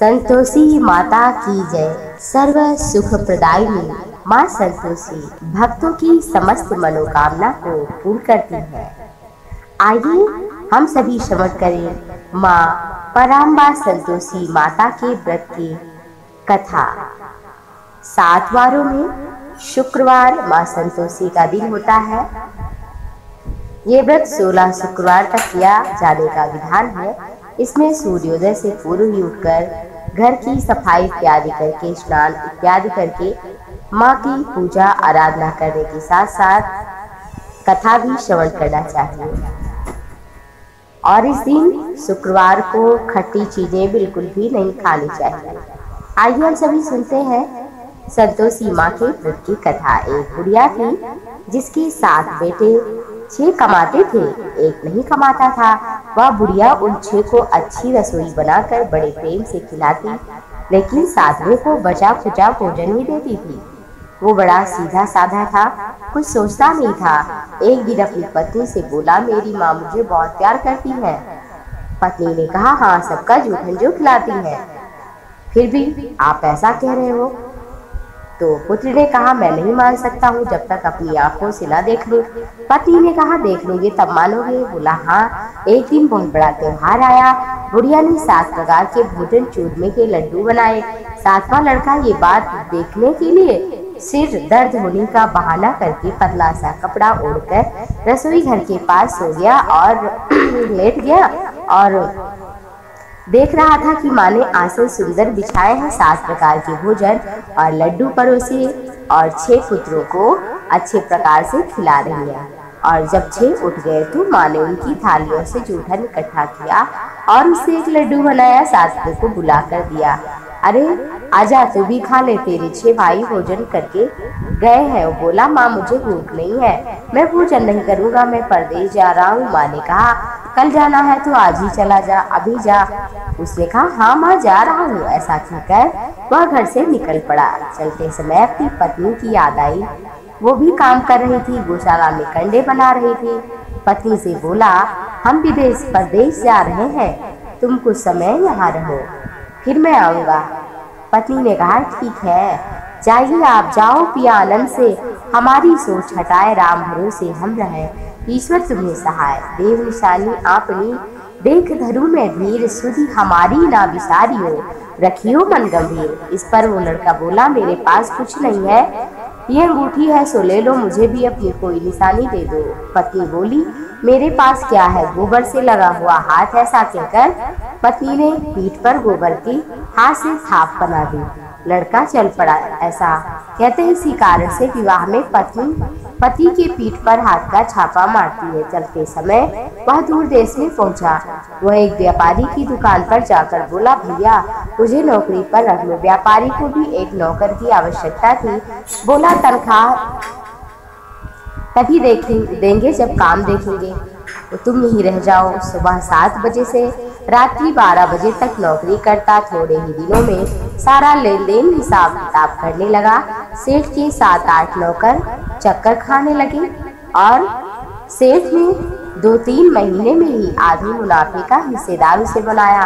संतोषी माता की जय। सर्व सुख प्रदायिनी माँ संतोषी भक्तों की समस्त मनोकामना को पूर्ण करती है। आइए हम सभी श्रवण करें माँ पराम्बा संतोषी माता के व्रत की कथा। 7 वारों में शुक्रवार माँ संतोषी का दिन होता है। ये व्रत 16 शुक्रवार तक किया जाने का विधान है। इसमें सूर्योदय से पूर्व ही उठकर घर की सफाई इत्यादि करके, स्नान इत्यादि करके माँ की पूजा आराधना करने के साथ साथ कथा भी श्रवण करना चाहिए। और इस दिन शुक्रवार को खट्टी चीजें बिल्कुल भी नहीं खानी चाहिए। आइए हम सभी सुनते हैं संतोषी माँ के व्रत की कथा। एक बुढ़िया थी जिसके 7 बेटे, 6 कमाते थे, एक नहीं कमाता था। वह बुढ़िया उन 6 को अच्छी रसोई बनाकर बड़े प्रेम से खिलाती, लेकिन 7वें को बचा खुचा भोजन ही देती थी। वो बड़ा सीधा साधा था, कुछ सोचता नहीं था। एक दिन अपनी पत्नी से बोला, मेरी माँ मुझे बहुत प्यार करती है। पत्नी ने कहा, हाँ सबका जूठन जो खिलाती है, फिर भी आप ऐसा कह रहे हो। तो पुत्र ने कहा, मैं नहीं मान सकता हूँ जब तक अपनी आंखों से ना देख लूं। पत्नी ने कहा, देख लोगे तब मानोगे। बोला, हाँ। एक दिन बहुत बड़ा त्योहार आया। बुढ़िया ने 7 प्रकार के भोजन चूरमे के लड्डू बनाए। 7वां लड़का ये बात देखने के लिए सिर दर्द होने का बहाना करके पतला सा कपड़ा ओढ़कर रसोई घर के पास सो गया और लेट गया और देख रहा था कि माँ ने आसन सुंदर बिछाए हैं, 7 प्रकार के भोजन और लड्डू परोसे और 6 पुत्रों को अच्छे प्रकार से खिला रही है। और जब 6 उठ गए तो माँ ने उनकी थालियों से जूठन इकट्ठा किया और उससे एक लड्डू बनाया, 7 को बुला कर दिया। अरे आजा तू भी खा ले, तेरे 6 भाई भोजन करके गए हैं। वो बोला, माँ मुझे भूख नहीं है, मैं भोजन नहीं करूँगा, मैं परदेश जा रहा हूँ। माँ ने कहा, कल जाना है तो आज ही चला जा, अभी जा। उसने कहा, हाँ माँ जा रहा हूँ। ऐसा कहकर वह घर से निकल पड़ा। चलते समय अपनी पत्नी की याद आई। वो भी काम कर रही थी, गौशाला में कंडे बना रही थी। पत्नी से बोला, हम विदेश परदेश जा रहे हैं, तुम कुछ समय यहाँ रहो, फिर मैं आऊँगा। पत्नी ने कहा, ठीक है, जाइए आप, जाओ पिया आनंद से, हमारी सोच हटाए राम भरोसे हम रहे, ईश्वर तुम्हें सहाय, देव निशानी आपनी, देख धरू में धीर, सुधी हमारी ना विसारियो, रखियो मन गंभीर। इस पर वो लड़का बोला, मेरे पास कुछ नहीं है, ये अंगूठी है सो ले लो, मुझे भी अपनी कोई निशानी दे दो। पत्नी बोली, मेरे पास क्या है, गोबर से लगा हुआ हाथ। ऐसा कहकर पत्नी ने पीठ पर गोबर की हाथ से थाप बना दी। लड़का चल पड़ा। ऐसा कहते हैं इसी कारण से विवाह में पत्नी पति के पीठ पर हाथ का छापा मारती है। चलते समय वह दूर देश में पहुंचा। वह एक व्यापारी की दुकान पर जाकर बोला, भैया मुझे नौकरी पर रख लो। व्यापारी को भी एक नौकर की आवश्यकता थी। बोला, तनख्वाह तभी देंगे जब काम देखेंगे, तो तुम यहीं रह जाओ। सुबह 7 बजे से रात्रि 12 बजे तक नौकरी करता। थोड़े ही दिनों में सारा लेन देन हिसाब किताब करने लगा। सेठ के 7-8 नौकर चक्कर खाने लगे और सेठ ने 2-3 महीने में ही आधे मुनाफे का हिस्सेदार उसे बनाया।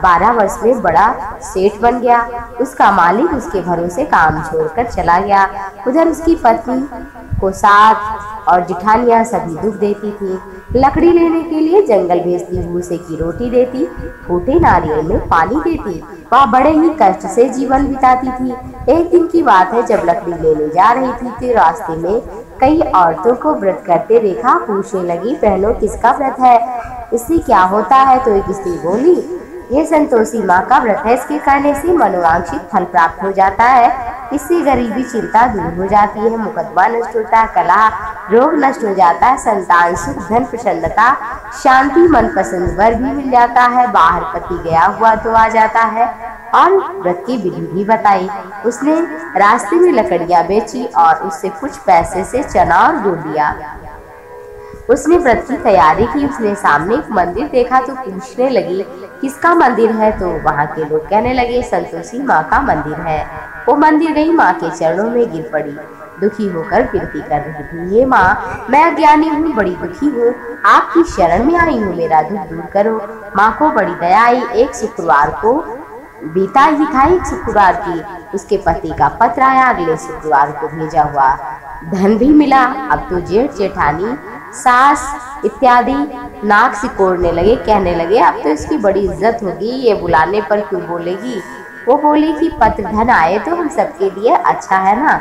12 वर्ष में बड़ा सेठ बन गया। उसका मालिक उसके भरोसे काम छोड़कर चला गया। उधर उसकी पत्नी को साथ और जिठानियां सभी दुख देती थी। लकड़ी लेने के लिए जंगल भेजती, भूसे की रोटी देती, फूटे नारियल में पानी देती। वह बड़े ही कष्ट से जीवन बिताती थी। एक दिन की बात है, जब लकड़ी लेने जा रही थी तो रास्ते में कई औरतों को व्रत करते देखा। पूछने लगी, बहनों किसका व्रत है, इससे क्या होता है? तो एक स्त्री बोली, ये संतोषी माँ का व्रत है, इसके करने से मनोवांछित फल प्राप्त हो जाता है, इससे गरीबी चिंता दूर हो जाती है, मुकदमा नष्ट होता है, कलह रोग नष्ट हो जाता है, संतान सुख, धन प्रसन्नता, शांति, मनपसंद वर भी मिल जाता है, बाहर पति गया हुआ तो आ जाता है। और व्रत की विधि भी बताई। उसने रास्ते में लकड़ियां बेची और उससे कुछ पैसे से चना और गुड़ लिया। उसने व्रत की तैयारी की। उसने सामने एक मंदिर देखा तो पूछने लगी, किसका मंदिर है? तो वहाँ के लोग कहने लगे, संतोषी माँ का मंदिर है। वो मंदिर गई, माँ के चरणों में गिर पड़ी, दुखी होकर विनती कर रही थी, हे माँ, मैं अज्ञानी हूँ, बड़ी दुखी हूँ, आपकी शरण में आई हूँ, मेरा दुख दूर करो। माँ को बड़ी दया आई। एक शुक्रवार को बीता ही था एक शुक्रवार की उसके पति का पत्र आया अगले शुक्रवार को भेजा हुआ। धन भी मिला। अब तो जेठ जेठानी सास इत्यादि नाक सिकोड़ने लगे, कहने लगे अब तो इसकी बड़ी इज्जत होगी, ये बुलाने पर क्यों बोलेगी। वो बोली कि पत्र धन आए तो हम सबके लिए अच्छा है ना।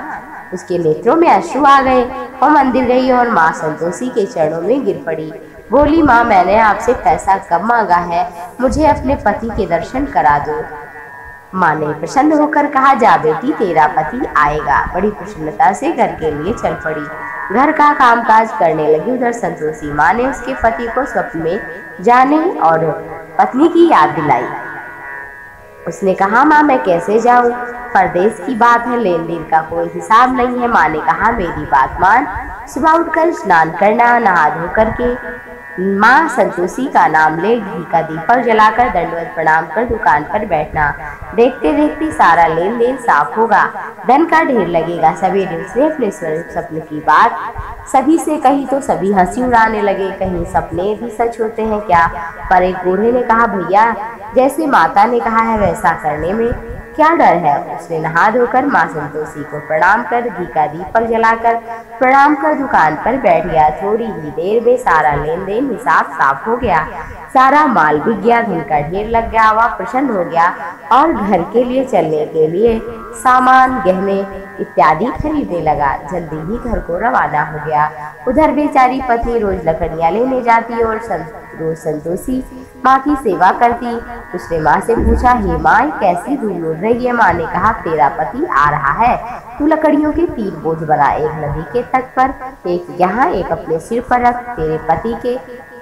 उसके नेत्रों में अश्रु आ गए। वो मंदिर गई और माँ संतोषी के चरणों में गिर पड़ी। बोली, माँ मैंने आपसे पैसा कब मांगा है, मुझे अपने पति के दर्शन करा दो। माँ ने प्रसन्न होकर कहा, जा बेटी तेरा पति आएगा। बड़ी प्रसन्नता से घर के लिए चल पड़ी। घर का कामकाज करने लगी। उधर संतोषी माँ ने उसके पति को स्वप्न में जाने और पत्नी की याद दिलाई। उसने कहा, माँ मैं कैसे जाऊं, परदेश की बात है, लेन देन का कोई हिसाब नहीं है। माँ ने कहा, मेरी बात मान, सुबह उठकर स्नान करना, नहा धो करके माँ संतोषी का नाम ले, घी का दीपक जलाकर दंडवत प्रणाम कर दुकान पर बैठना। देखते देखते सारा लेन देन साफ होगा, धन का ढेर लगेगा। सवेरे उसने अपने स्वप्न की बात सभी से कही तो सभी हंसी उड़ाने लगे। कहीं सपने भी सच होते हैं क्या। पर एक बूढ़े ने कहा, भैया जैसे माता ने कहा है वैसा करने में क्या डर है। उसने नहा धोकर माँ संतोषी को प्रणाम कर घी का दीपक जलाकर प्रणाम कर दुकान पर बैठ गया। थोड़ी ही देर में सारा लेन देन हिसाब साफ हो गया, सारा माल बिक गया, धन का ढेर लग गया। वह प्रसन्न हो गया और घर के लिए चलने के लिए सामान गहने इत्यादि खरीदने लगा। जल्दी ही घर को रवाना हो गया। उधर बेचारी पत्नी रोज लकड़ियां लेने जाती और रोज संतोषी माँ की सेवा करती। उसने माँ से पूछा, हे माँ कैसी धूल उड़ रही है। माँ ने कहा, तेरा पति आ रहा है, तू लकड़ियों के 3 बोझ बना, एक नदी के तट पर, एक यहाँ, एक अपने सिर पर रख। तेरे पति के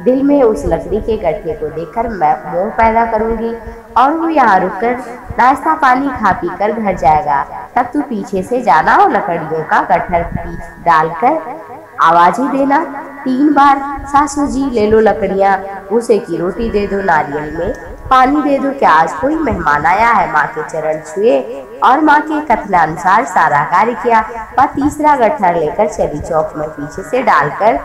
दिल में उस लकड़ी के गड्ढे को देखकर मैं मोह पैदा करूंगी और वो यहाँ रुककर नाश्ता पानी खा पी कर घर जाएगा। तब तू पीछे से जाना और लकड़ियों का गट्ठर पीछ डालकर आवाज ही देना 3 बार, सासू जी ले लो लकड़ियाँ, भूसे की रोटी दे दो, नारियल में पानी दे दो, क्या आज कोई मेहमान आया है। माँ के चरण छुए और माँ के कथनानुसार सारा कार्य किया। वह तीसरा गट्ठर लेकर चली चौक में पीछे से डालकर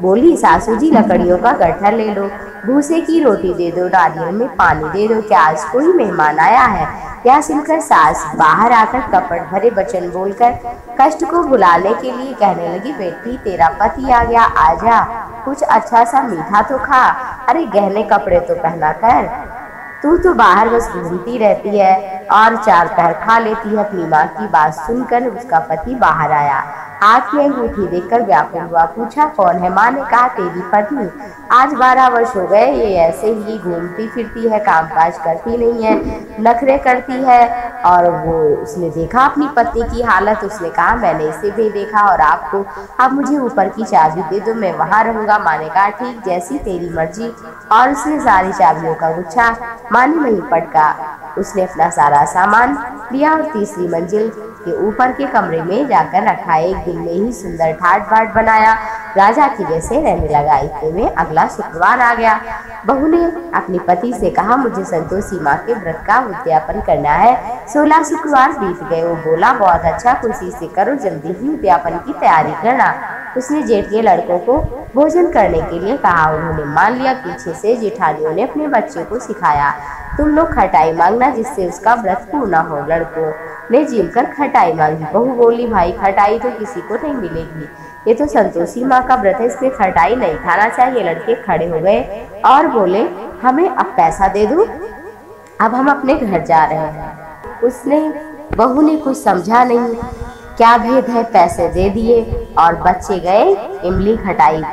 बोली, सासू जी लकड़ियों का गट्ठर ले लो, भूसे की रोटी दे दो, नारियल में पानी दे दो, क्या आज कोई मेहमान आया है। यह सुनकर सास बाहर आकर कपट भरे वचन बोलकर कष्ट को भुलाने के लिए कहने लगी, बेटी तेरा पति आ गया, आजा, कुछ अच्छा सा मीठा तो खा, अरे गहने कपड़े तो पहना कर, तू तो बाहर बस घूमती रहती है और 4 पहर खा लेती है। अपनी माँ की बात सुनकर उसका पति बाहर आया। हाथ में अंगूठी देखकर व्याकुल हुआ। पूछा, कौन है। माँ ने कहा, तेरी पत्नी, आज 12 वर्ष हो गए, ये ऐसे ही घूमती फिरती है, कामकाज करती नहीं है, नखरे करती है। और वो उसने देखा अपनी पत्नी की हालत। उसने कहा, मैंने इसे भी देखा और आपको, आप मुझे ऊपर की चाबी दे दो, मैं वहाँ रहूंगा। माँ ने कहा, ठीक, जैसी तेरी मर्जी। और उसने सारी चाबियों का गुच्छा माँ ने वहीं पटका। उसने अपना सारा सामान लिया और तीसरी मंजिल के ऊपर के कमरे में जाकर रखा। एक दिन में ही सुंदर ठाट बाट बनाया, राजा की जैसे रहने लगा। इतने में अगला शुक्रवार आ गया। बहू ने अपने पति से कहा, मुझे संतोषी माँ के व्रत का उद्यापन करना है। 16 शुक्रवार बीत गए। वो बोला, बहुत अच्छा, खुशी से करो, जल्दी ही उद्यापन की तैयारी करना। उसने जेठ के लड़कों को भोजन करने के लिए कहा। उन्होंने मान लिया। पीछे से जेठानियों ने अपने बच्चे को सिखाया, तुम लोग खटाई मांगना जिससे उसका व्रत पूर्ण हो। लड़कों ने जिमकर खटाई मांगी। बहू बोली, भाई खटाई तो किसी को नहीं मिलेगी, ये तो संतोषी माँ का व्रत है, इसमें खटाई नहीं खाना चाहिए। लड़के खड़े हो गए और बोले, हमें अब पैसा दे दो, अब हम अपने घर जा रहे हैं। उसने बहू ने कुछ समझा नहीं, क्या भेद है, पैसे दे दिए और बच्चे गए इमली खटाई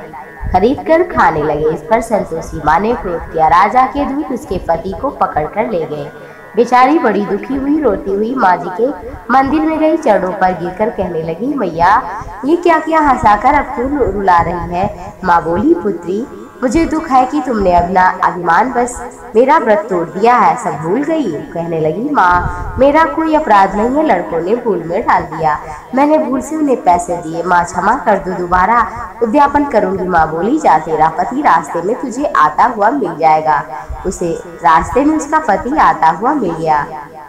खरीद कर खाने लगे। इस पर संतोषी माँ ने क्रोध किया। राजा के दूत उसके पति को पकड़ कर ले गए। बेचारी बड़ी दुखी हुई, रोती हुई माँ जी के मंदिर में गई, चरणों पर गिरकर कहने लगी, मैया ये क्या किया, हंसाकर अब क्यों रुला रही है। माँ बोली, पुत्री मुझे दुख है कि तुमने अपना अभिमान बस मेरा व्रत तोड़ दिया है, सब भूल गई। कहने लगी, माँ मेरा कोई अपराध नहीं है, लड़कों ने भूल में डाल दिया, मैंने भूल से उन्हें पैसे दिए, माँ क्षमा कर दो, दोबारा उद्यापन करूंगी। माँ बोली, जा तेरा पति रास्ते में तुझे आता हुआ मिल जाएगा। उसे रास्ते में उसका पति आता हुआ मिल गया।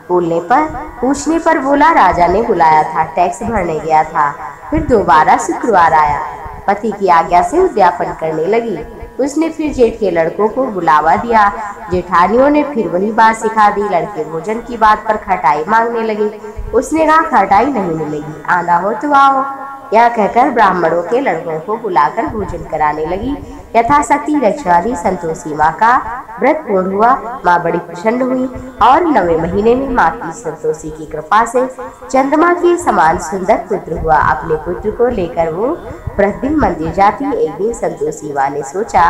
बोलने पर पूछने पर बोला, राजा ने बुलाया था, टैक्स भरने गया था। फिर दोबारा शुक्रवार आया, पति की आज्ञा से उद्यापन करने लगी। उसने फिर जेठ के लड़कों को बुलावा दिया। जेठानियों ने फिर वही बात सिखा दी। लड़के भोजन की बात पर खटाई मांगने लगे। उसने कहा खटाई नहीं मिलेगी, आना हो तो आओ। यह कहकर ब्राह्मणों के लड़कों को बुलाकर भोजन कराने लगी। यथाशक्ति रक्षा दी। संतोषी माँ का व्रत पूर्ण हुआ। माँ बड़ी प्रसन्न हुई और 9वें महीने में माँ की संतोषी की कृपा से चंद्रमा के समान सुंदर पुत्र हुआ। अपने पुत्र को लेकर वो प्रतिदिन मंदिर जाती। एक दिन संतोषी माँ ने सोचा,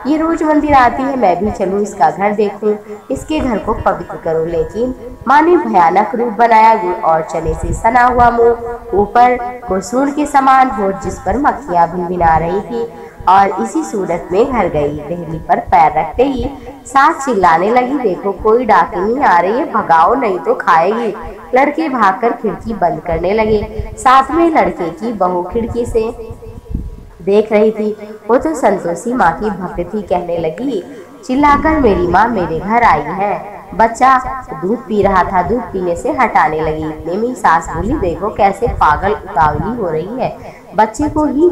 ये रोज मंदिर आती है, मैं भी चलूं, इसका घर देखूं, इसके घर को पवित्र करूं। लेकिन माँ ने भयानक रूप बनाया। गुड़ और चने से सना हुआ मुंह, ऊपर को सूंड के समान होठ, जिस पर मक्खियां भिनभिना रही थी, और इसी सूरत में घर गई। देहली पर पैर रखते ही सास चिल्लाने लगी, देखो कोई डाकिनी आ रही है, भगाओ नहीं तो खाएगी। लड़के भागकर खिड़की बंद करने लगे। साथ में लड़के की बहू खिड़की से देख रही थी। वो तो संतोषी माँ की भक्त थी। कहने लगी, चिल्लाकर मेरी माँ मेरे घर आई है। बच्चा दूध पी रहा था, दूध पीने से हटाने लगी। इतने में सास बोली, देखो कैसे पागल उतावली हो रही है, बच्चे को ही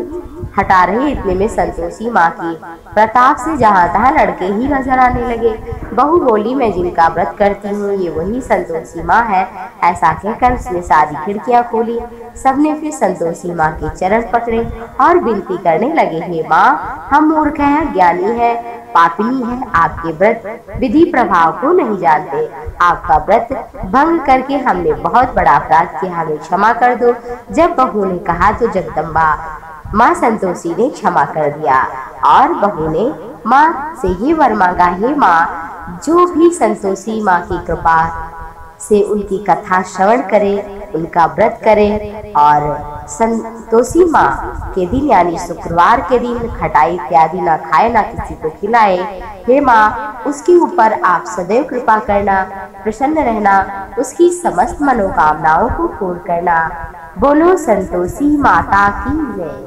हटा रही। इतने में संतोषी माँ की प्रताप से जहाँ तहाँ लड़के ही नजर आने लगे। बहू बोली, मैं जिनका व्रत करती हूँ ये वही संतोषी माँ है। ऐसा कहकर उसने सारी खिड़कियाँ खोली। सबने फिर संतोषी माँ के चरण पकड़े और विनती करने लगे, हे माँ, हम मूर्ख हैं, ज्ञानी है, पापिनी है, आपके व्रत विधि प्रभाव को नहीं जानते। आपका व्रत भंग करके हमने बहुत बड़ा अपराध किया, हमें क्षमा कर दो। जब बहू ने कहा तो जगदम्बा माँ संतोषी ने क्षमा कर दिया और बहू ने माँ से ये वर मांगा, हे माँ, जो भी संतोषी माँ की कृपा से उनकी कथा श्रवण करे, उनका व्रत करे और संतोषी माँ के दिन यानी शुक्रवार के दिन खटाई इत्यादि ना खाए, ना किसी को खिलाए, हे माँ, उसके ऊपर आप सदैव कृपा करना, प्रसन्न रहना, उसकी समस्त मनोकामनाओं को पूर्ण करना। बोलो संतोषी माता की जय।